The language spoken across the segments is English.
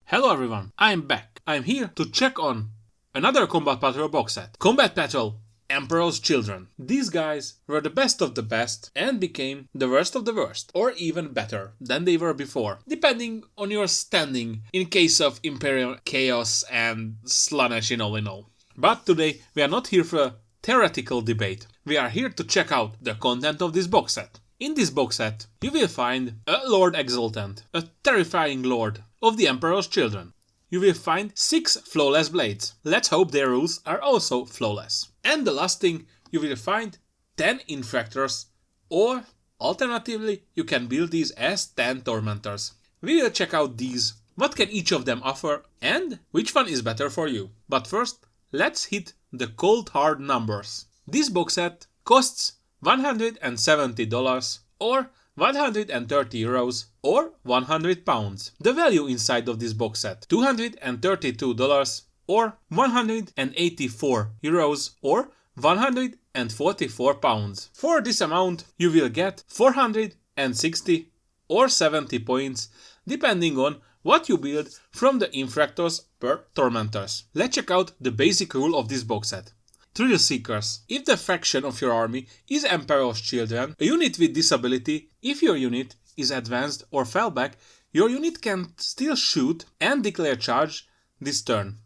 Hello everyone, I'm back. I'm here to check on another Combat Patrol box set. Combat Patrol Emperor's Children. These guys were the best of the best and became the worst of the worst, or even better than they were before, depending on your standing in case of Imperial Chaos and Slaanesh in all. But today we are not here for a theoretical debate. We are here to check out the content of this box set. In this box set, you will find a Lord Exultant, a terrifying lord of the Emperor's Children. You will find 6 flawless blades. Let's hope their rules are also flawless. And the last thing, you will find 10 Infractors, or alternatively, you can build these as 10 Tormentors. We will check out these, what can each of them offer, and which one is better for you. But first, let's hit the cold hard numbers. This box set costs $170 or 130 euros or 100 pounds. The value inside of this box set $232 or 184 euros or 144 pounds. For this amount you will get 460 or 70 points depending on what you build from the Infractors per Tormentors. Let's check out the basic rule of this box set. Thrill Seekers. If the faction of your army is Emperor's Children, a unit with this ability, if your unit is advanced or fell back, your unit can still shoot and declare charge this turn.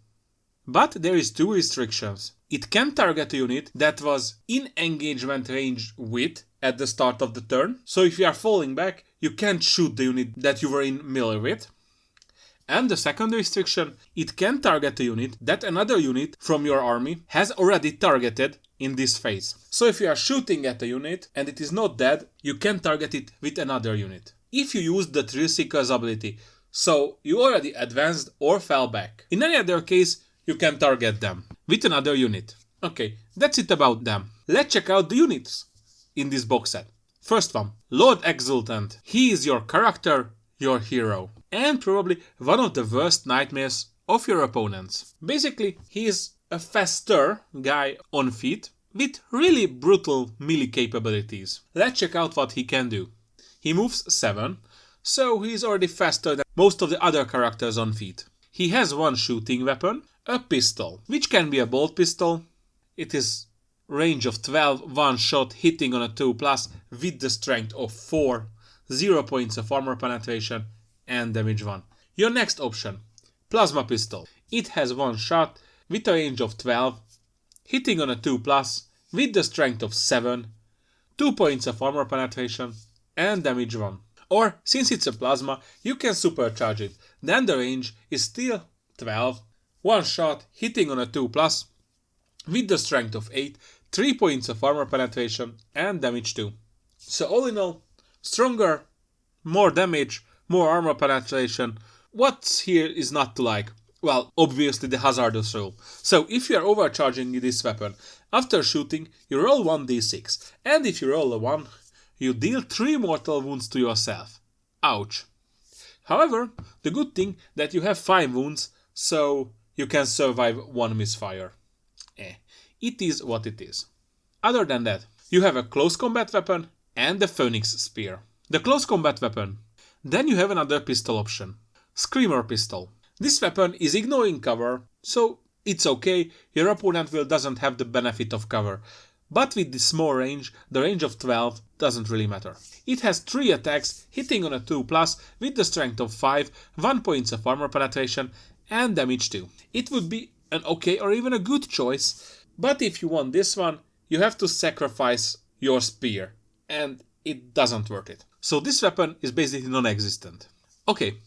But there is 2 restrictions. It can target a unit that was in engagement range with at the start of the turn. So if you are falling back, you can't shoot the unit that you were in melee with. And the second restriction, it can target a unit that another unit from your army has already targeted in this phase. So if you are shooting at a unit and it is not dead, you can target it with another unit. If you use the Thrill Seeker's ability, so you already advanced or fell back. In any other case, you can target them with another unit. Okay, that's it about them. Let's check out the units in this box set. First one, Lord Exultant. He is your character, your hero, and probably one of the worst nightmares of your opponents. Basically, he is a faster guy on feet with really brutal melee capabilities. Let's check out what he can do. He moves 7, so he's already faster than most of the other characters on feet. He has one shooting weapon, a pistol, which can be a bolt pistol. It is range of 12, one shot hitting on a 2+ with the strength of 4, 0 points of armor penetration and damage 1. Your next option, Plasma Pistol. It has one shot with a range of 12, hitting on a 2+ with the strength of 7, 2 points of armor penetration and damage 1. Or, since it's a plasma, you can supercharge it. Then the range is still 12, one shot hitting on a 2+ with the strength of 8, 3 points of armor penetration and damage 2. So all in all, stronger, more damage, more armor penetration. What's here is not to like? Well, obviously the hazardous roll. So if you are overcharging this weapon, after shooting you roll 1d6, and if you roll a 1, you deal 3 mortal wounds to yourself. Ouch. However, the good thing that you have 5 wounds, so you can survive 1 misfire. It is what it is. Other than that, you have a close combat weapon and the Phoenix Spear. The close combat weapon. Then you have another pistol option. Screamer Pistol. This weapon is ignoring cover, so it's okay, your opponent doesn't have the benefit of cover. But with this small range, the range of 12 doesn't really matter. It has 3 attacks, hitting on a 2+ with the strength of 5, 1 points of armor penetration and damage 2. It would be an okay or even a good choice, but if you want this one, you have to sacrifice your spear, and it doesn't worth it. So this weapon is basically non-existent. Okay,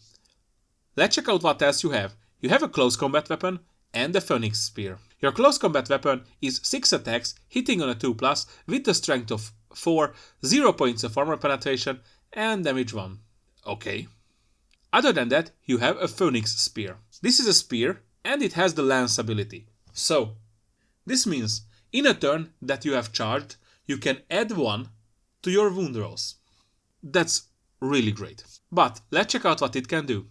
let's check out what else you have. You have a close combat weapon and the Phoenix Spear. Your close combat weapon is 6 attacks, hitting on a 2+ with the strength of 4, 0 points of armor penetration and damage 1. Okay. Other than that, you have a Phoenix Spear. This is a spear and it has the lance ability. So, this means in a turn that you have charged, you can add 1 to your wound rolls. That's really great. But let's check out what it can do.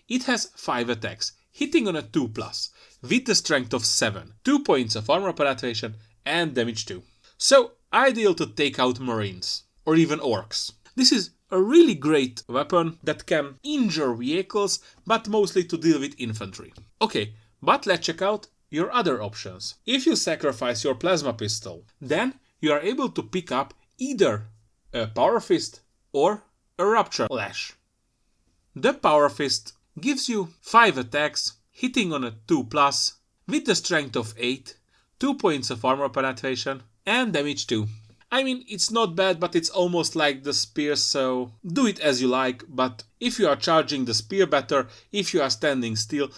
It has 5 attacks, hitting on a 2+, with the strength of 7, 2 points of armor penetration and damage 2. So ideal to take out marines, or even orcs. This is a really great weapon that can injure vehicles, but mostly to deal with infantry. Okay, but let's check out your other options. If you sacrifice your plasma pistol, then you are able to pick up either a Power Fist or a Rupture Lash. The Power Fist gives you 5 attacks, hitting on a 2+, with the strength of 8, 2 points of armor penetration, and damage 2. I mean, it's not bad, but it's almost like the spear, so do it as you like, but if you are charging the spear better, if you are standing still,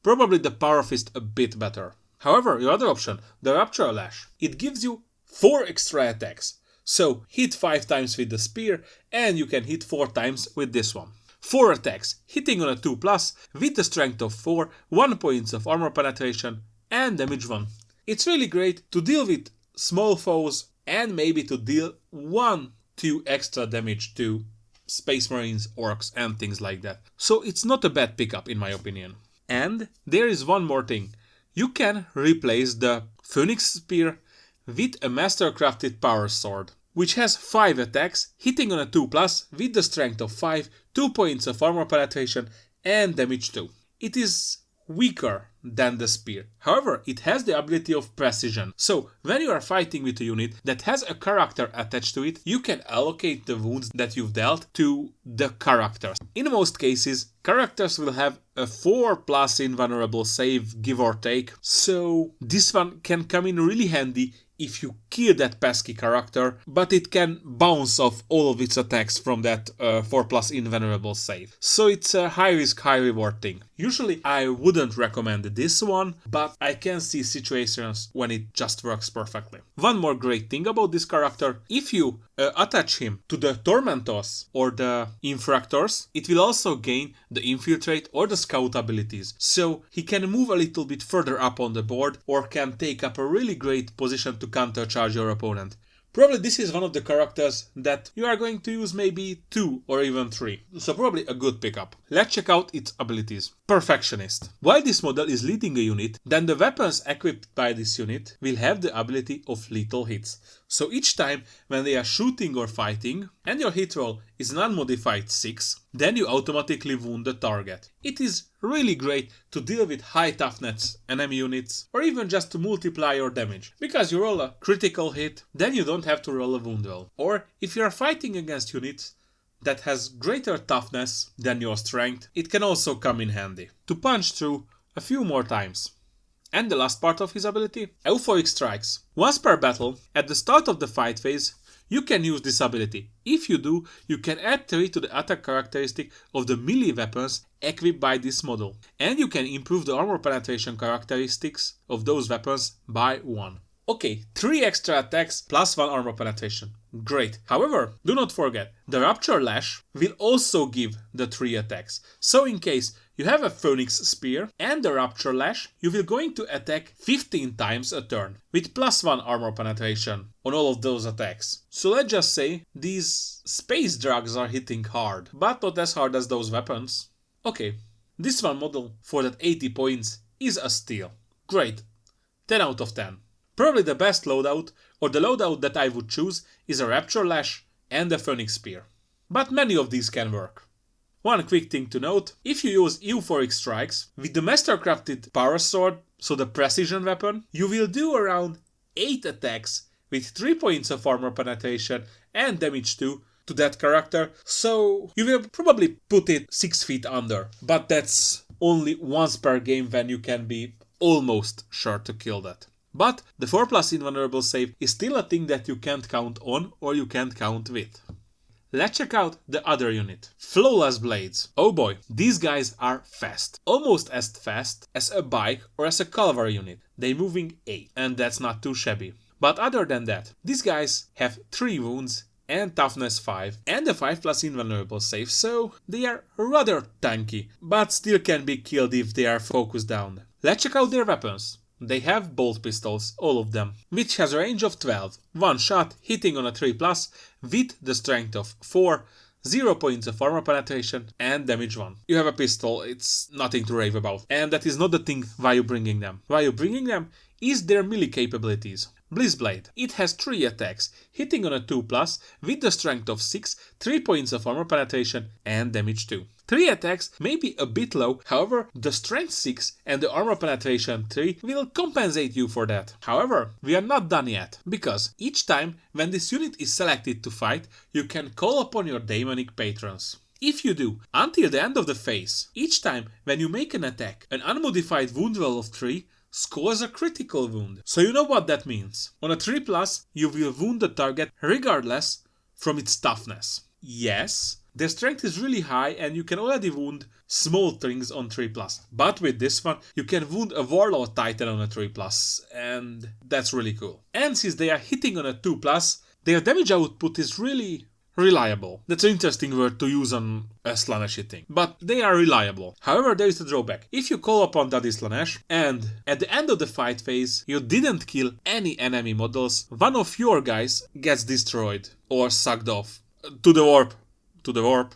probably the Power Fist a bit better. However, your other option, the Rupture Lash, it gives you 4 extra attacks. So hit 5 times with the spear, and you can hit 4 times with this one. 4 attacks, hitting on a 2+, with the strength of 4, 1 points of armor penetration, and damage 1. It's really great to deal with small foes, and maybe to deal 1-2 extra damage to Space Marines, Orcs, and things like that. So it's not a bad pickup in my opinion. And there is one more thing. You can replace the Phoenix Spear with a Mastercrafted Power Sword, which has 5 attacks, hitting on a 2+, with the strength of 5, 2 points of armor penetration, and damage 2. It is weaker than the spear. However, it has the ability of precision. So, when you are fighting with a unit that has a character attached to it, you can allocate the wounds that you've dealt to the characters. In most cases, characters will have a 4+ invulnerable save, give or take. So, this one can come in really handy if you kill that pesky character, but it can bounce off all of its attacks from that 4+ invulnerable save. So it's a high risk, high reward thing. Usually I wouldn't recommend this one, but I can see situations when it just works perfectly. One more great thing about this character, if you attach him to the Tormentors or the Infractors, it will also gain the Infiltrate or the Scout abilities. So he can move a little bit further up on the board or can take up a really great position to countercharge your opponent. Probably this is one of the characters that you are going to use maybe 2 or even 3. So probably a good pickup. Let's check out its abilities. Perfectionist. While this model is leading a unit, then the weapons equipped by this unit will have the ability of lethal hits. So each time when they are shooting or fighting and your hit roll is an unmodified 6, then you automatically wound the target. It is really great to deal with high toughness enemy units or even just to multiply your damage. Because you roll a critical hit, then you don't have to roll a wound roll. Or if you are fighting against units that has greater toughness than your strength, it can also come in handy to punch through a few more times. And the last part of his ability, Euphoric Strikes. Once per battle, at the start of the fight phase, you can use this ability. If you do, you can add 3 to the attack characteristic of the melee weapons equipped by this model. And you can improve the armor penetration characteristics of those weapons by 1. Okay, 3 extra attacks plus 1 armor penetration. Great. However, do not forget, the Rupture Lash will also give the 3 attacks. So in case you have a Phoenix Spear and the Rupture Lash, you will going to attack 15 times a turn, with plus 1 armor penetration on all of those attacks. So let's just say these space drugs are hitting hard, but not as hard as those weapons. Okay, this one model for that 80 points is a steal. Great. 10 out of 10. Probably the best loadout, or the loadout that I would choose, is a Rupture Lash and a Phoenix Spear. But many of these can work. One quick thing to note, if you use Euphoric Strikes with the Mastercrafted Power Sword, so the precision weapon, you will do around 8 attacks with 3 points of armor penetration and damage 2 to that character, so you will probably put it 6 feet under. But that's only once per game when you can be almost sure to kill that. But the 4+ invulnerable save is still a thing that you can't count on or you can't count with. Let's check out the other unit. Flawless Blades. Oh boy, these guys are fast. Almost as fast as a bike or as a cavalry unit. They're moving 8, and that's not too shabby. But other than that, these guys have 3 wounds and toughness 5 and a 5+ invulnerable save, so they are rather tanky, but still can be killed if they are focused down. Let's check out their weapons. They have bolt pistols, all of them, which has a range of 12, 1 shot hitting on a 3+, with the strength of 4, 0 points of armor penetration and damage 1. You have a pistol, it's nothing to rave about. And that is not the thing why you're bringing them. Why you're bringing them is their melee capabilities. Blizzblade. It has 3 attacks, hitting on a 2+, with the strength of 6, 3 points of armor penetration and damage 2. 3 attacks may be a bit low, however, the strength 6 and the armor penetration 3 will compensate you for that. However, we are not done yet, because each time when this unit is selected to fight, you can call upon your demonic patrons. If you do, until the end of the phase, each time when you make an attack, an unmodified wound roll of 3 scores a critical wound. So you know what that means. On a 3+, you will wound the target regardless from its toughness. Yes, their strength is really high and you can already wound small things on 3+. But with this one, you can wound a Warlord Titan on a 3+, and that's really cool. And since they are hitting on a 2+, their damage output is really reliable. That's an interesting word to use on a Slanesh hitting, but they are reliable. However, there is a drawback. If you call upon Daddy Slanesh and at the end of the fight phase you didn't kill any enemy models, one of your guys gets destroyed or sucked off. To the warp.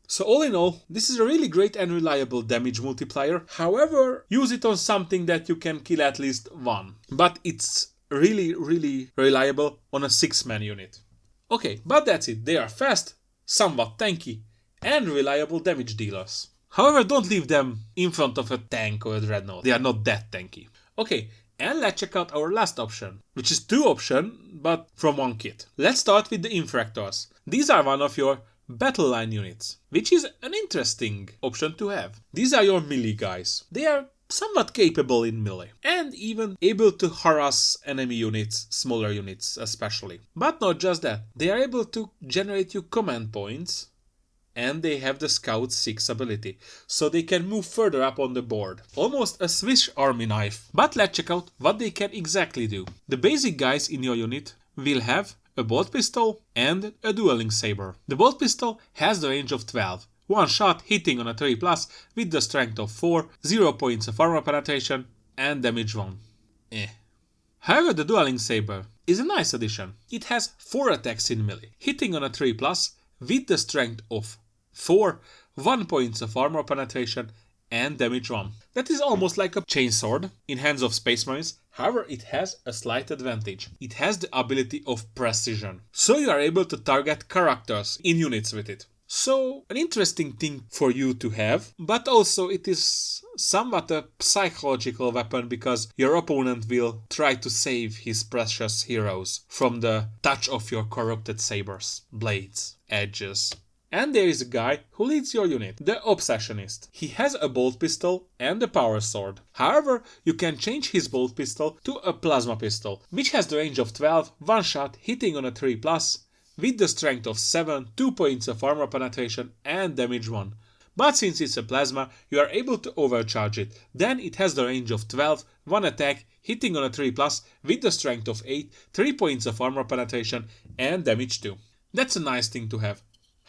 So all in all, this is a really great and reliable damage multiplier. However, use it on something that you can kill at least one. But it's really reliable on a 6-man unit. Okay, but that's it. They are fast, somewhat tanky, and reliable damage dealers. However, don't leave them in front of a tank or a dreadnought. They are not that tanky. Okay, and let's check out our last option, which is 2 options, but from 1 kit. Let's start with the Infractors. These are one of your battle line units, which is an interesting option to have. These are your melee guys. They are somewhat capable in melee, and even able to harass enemy units, smaller units especially. But not just that, they are able to generate you command points, and they have the Scout 6 ability, so they can move further up on the board. Almost a Swiss army knife. But let's check out what they can exactly do. The basic guys in your unit will have a bolt pistol and a dueling saber. The bolt pistol has the range of 12. One shot hitting on a 3+ with the strength of 4, 0 points of armor penetration and damage 1. However, the dueling saber is a nice addition. It has 4 attacks in melee, hitting on a 3+ with the strength of 4, 1 points of armor penetration and damage 1. That is almost like a chainsword in hands of Space Marines. However, it has a slight advantage. It has the ability of precision, so you are able to target characters in units with it. So, an interesting thing for you to have, but also it is somewhat a psychological weapon because your opponent will try to save his precious heroes from the touch of your corrupted sabers, blades, edges. And there is a guy who leads your unit, the Obsessionist. He has a bolt pistol and a power sword. However, you can change his bolt pistol to a plasma pistol, which has the range of 12, one shot hitting on a 3+, with the strength of 7, 2 points of armor penetration and damage 1. But since it's a plasma, you are able to overcharge it. Then it has the range of 12, 1 attack, hitting on a 3+, with the strength of 8, 3 points of armor penetration and damage 2. That's a nice thing to have.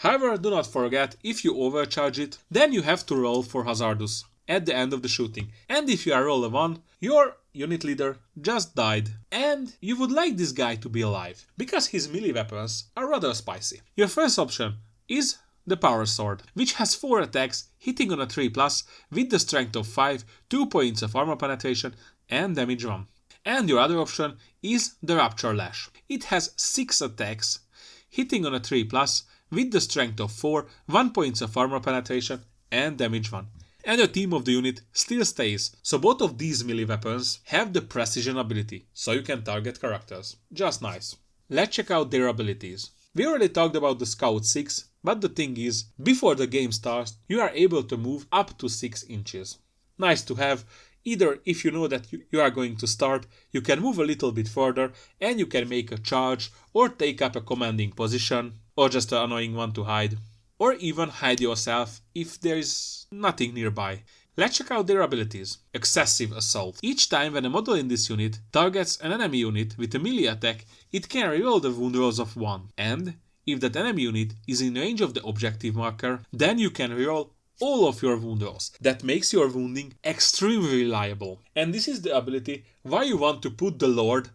However, do not forget, if you overcharge it, then you have to roll for Hazardous at the end of the shooting. And if you are roll a 1, your unit leader just died. And you would like this guy to be alive, because his melee weapons are rather spicy. Your first option is the Power Sword, which has 4 attacks, hitting on a 3+, with the strength of 5, 2 points of armor penetration and damage 1. And your other option is the Rapture Lash. It has 6 attacks, hitting on a 3+, with the strength of 4, 1 points of armor penetration and damage 1. And the team of the unit still stays, so both of these melee weapons have the precision ability, so you can target characters. Just nice. Let's check out their abilities. We already talked about the Scout 6, but the thing is, before the game starts, you are able to move up to 6 inches. Nice to have. Either if you know that you are going to start, you can move a little bit further and you can make a charge or take up a commanding position, or just an annoying one to hide, or even hide yourself if there is nothing nearby. Let's check out their abilities. Excessive Assault. Each time when a model in this unit targets an enemy unit with a melee attack, it can reroll the wound rolls of 1. And if that enemy unit is in range of the objective marker, then you can reroll all of your wound rolls. That makes your wounding extremely reliable. And this is the ability why you want to put the Lord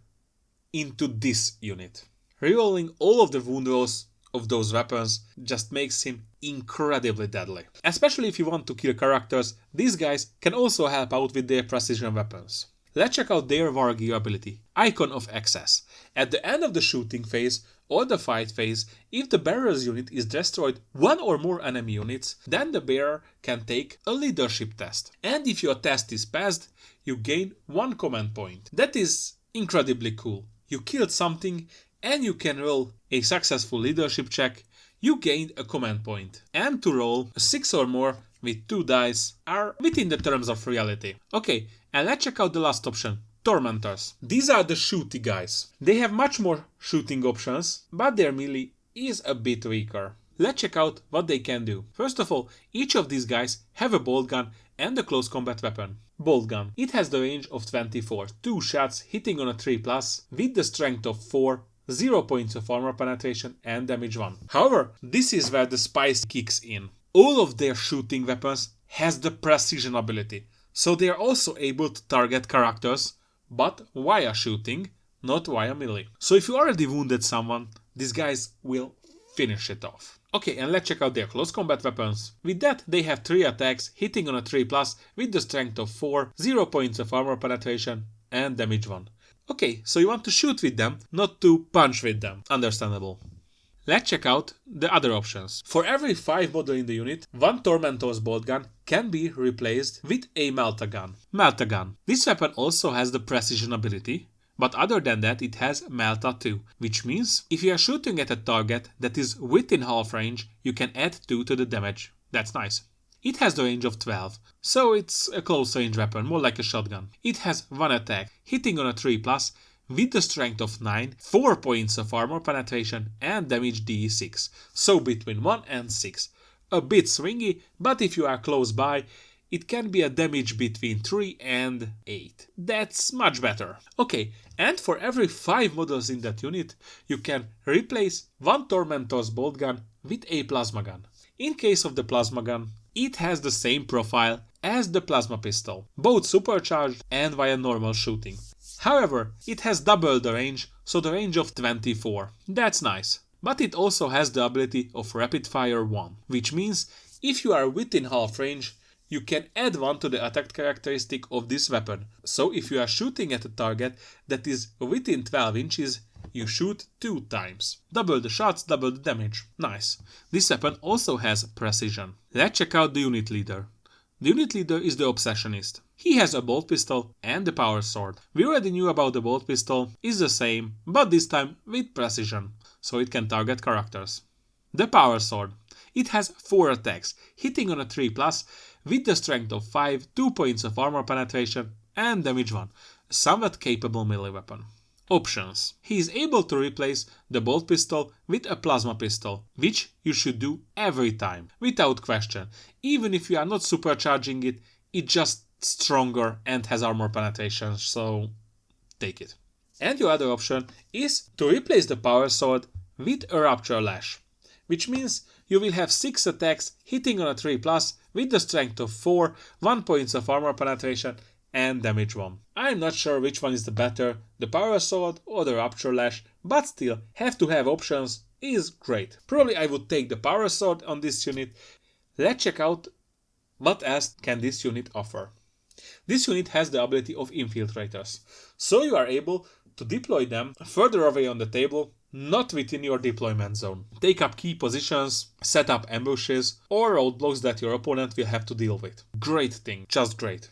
into this unit. Rerolling all of the wound rolls of those weapons just makes him incredibly deadly. Especially if you want to kill characters, these guys can also help out with their precision weapons. Let's check out their War Gear ability, Icon of Excess. At the end of the shooting phase or the fight phase, if the bearer's unit is destroyed one or more enemy units, then the bearer can take a leadership test. And if your test is passed, you gain 1 command point. That is incredibly cool. You killed something and you can roll a successful leadership check, you gained a command point. And to roll a 6 or more with 2 dice are within the terms of reality. Okay, and let's check out the last option, Tormentors. These are the shooty guys. They have much more shooting options, but their melee is a bit weaker. Let's check out what they can do. First of all, each of these guys have a bolt gun and a close combat weapon. Bolt gun. It has the range of 24, 2 shots hitting on a 3+, with the strength of 4, 0 points of armor penetration and damage 1. However, this is where the spice kicks in. All of their shooting weapons has the precision ability, so they are also able to target characters, but via shooting, not via melee. So if you already wounded someone, these guys will finish it off. Okay, and let's check out their close combat weapons. With that, they have 3 attacks hitting on a 3+, with the strength of 4, 0 points of armor penetration and damage 1. Okay, so you want to shoot with them, not to punch with them. Understandable. Let's check out the other options. For every 5 model in the unit, 1 Tormentor's bolt gun can be replaced with a Melt-A-Gun. Melt-A-Gun. This weapon also has the precision ability, but other than that it has Melta 2, which means if you are shooting at a target that is within half range, you can add 2 to the damage. That's nice. It has the range of 12, so it's a close range weapon, more like a shotgun. It has 1 attack, hitting on a 3+, with the strength of 9, 4 points of armor penetration and damage DE6, so between 1 and 6. A bit swingy, but if you are close by, it can be a damage between 3 and 8. That's much better. Okay, and for every 5 models in that unit, you can replace 1 Tormentor's bolt gun with a plasma gun. In case of the plasma gun, it has the same profile as the plasma pistol, both supercharged and via normal shooting. However, it has double the range, so the range of 24. That's nice. But it also has the ability of Rapid Fire 1, which means if you are within half range, you can add 1 to the attack characteristic of this weapon. So if you are shooting at a target that is within 12 inches, you shoot 2 times. Double the shots, double the damage. Nice. This weapon also has precision. Let's check out the unit leader. The unit leader is the Obsessionist. He has a bolt pistol and a power sword. We already knew about the bolt pistol, it's the same, but this time with precision, so it can target characters. The power sword. It has 4 attacks, hitting on a 3+, with the strength of 5, 2 points of armor penetration and damage 1. A somewhat capable melee weapon. Options. He is able to replace the bolt pistol with a plasma pistol, which you should do every time, without question. Even if you are not supercharging it, it's just stronger and has armor penetration, so take it. And your other option is to replace the power sword with a Rupture Lash, which means you will have 6 attacks hitting on a 3+, with the strength of 4, 1 points of armor penetration and damage 1. I'm not sure which one is the better, the power sword or the Rupture Lash, but still, have to have options is great. Probably I would take the power sword on this unit. Let's check out what else can this unit offer. This unit has the ability of Infiltrators, so you are able to deploy them further away on the table, not within your deployment zone. Take up key positions, set up ambushes or roadblocks that your opponent will have to deal with. Great thing, just great.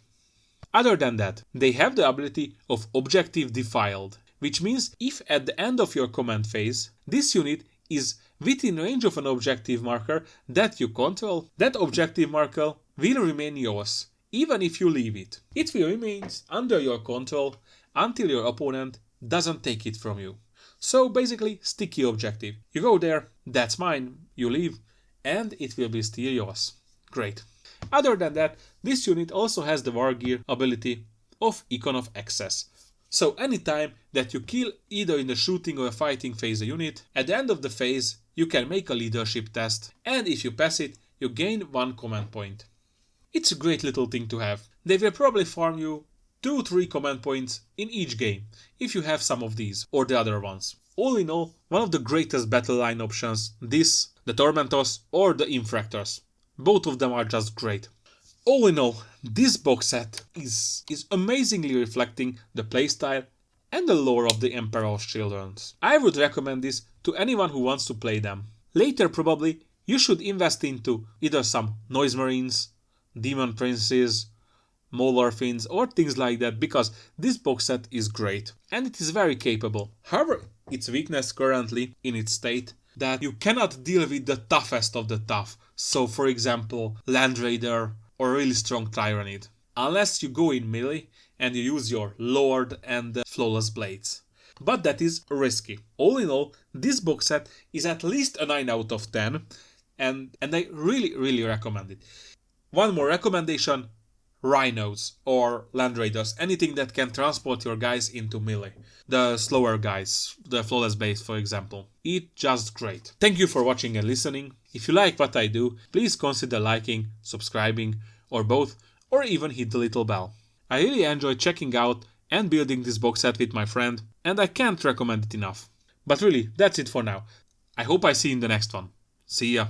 Other than that, they have the ability of Objective Defiled, which means if at the end of your command phase, this unit is within range of an objective marker that you control, that objective marker will remain yours, even if you leave it. It will remain under your control until your opponent doesn't take it from you. So basically, sticky objective. You go there, that's mine, you leave, and it will be still yours. Great. Other than that, this unit also has the War Gear ability of Icon of Excess. So anytime that you kill either in the shooting or fighting phase a unit, at the end of the phase you can make a leadership test, and if you pass it, you gain 1 command point. It's a great little thing to have. They will probably farm you 2-3 command points in each game, if you have some of these or the other ones. All in all, one of the greatest battle line options, this, the Tormentors or the Infractors. Both of them are just great. All in all, this box set is amazingly reflecting the playstyle and the lore of the Emperor's Children. I would recommend this to anyone who wants to play them. Later probably you should invest into either some Noise Marines, Demon Princes, Mauler Fiends or things like that, because this box set is great and it is very capable. However, its weakness currently in its state that you cannot deal with the toughest of the tough. So for example, Land Raider or really strong Tyrannid. Unless you go in melee and you use your Lord and Flawless Blades. But that is risky. All in all, this box set is at least a 9 out of 10 and I really recommend it. One more recommendation: Rhinos or Land Raiders, anything that can transport your guys into melee. The slower guys, the Flawless Blades for example. It's just great. Thank you for watching and listening. If you like what I do, please consider liking, subscribing, or both, or even hit the little bell. I really enjoy checking out and building this box set with my friend, and I can't recommend it enough. But really, that's it for now. I hope I see you in the next one. See ya!